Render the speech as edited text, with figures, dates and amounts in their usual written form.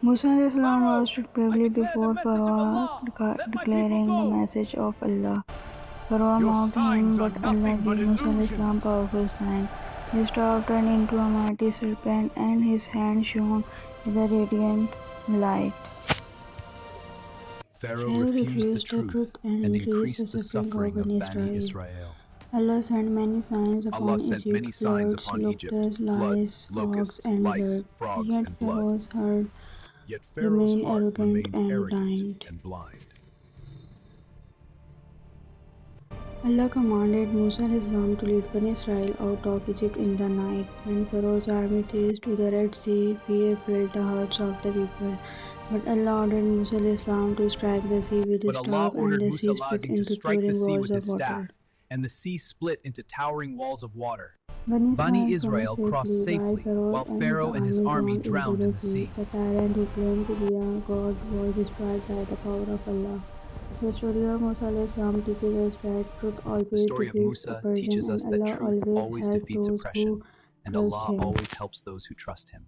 Musa was stood bravely before Pharaoh, declaring the message of Allah. Pharaoh mocked him, but Allah gave Musa powerful sign. His staff turned into a mighty serpent, and his hand shone with a radiant light. Pharaoh refused the truth and increased the suffering of Bani Israel. Allah sent many signs upon Egypt, floods, locusts, lice, frogs, and blood. Pharaoh's heart Yet Pharaoh's remained heart arrogant remained and arrogant blind. and blind. Allah commanded Musa to lead Bani Israel out of Egypt in the night. When Pharaoh's army chased to the Red Sea, fear filled the hearts of the people. But Allah ordered Musa to strike the sea with his But Allah staff, and ordered the Musa sea split to into strike the towering sea walls with his of water. staff, and the sea split into towering walls of water. Bani Bani Israel crossed safely, while Pharaoh and his army drowned in the sea. The tyrant who claimed to be a god was destroyed by the power of Allah. The story of Musa teaches us that truth always The story of defeats Musa oppression, teaches us and that Allah truth always helps defeats those oppression, who and trust Allah Him. always helps those who trust Him.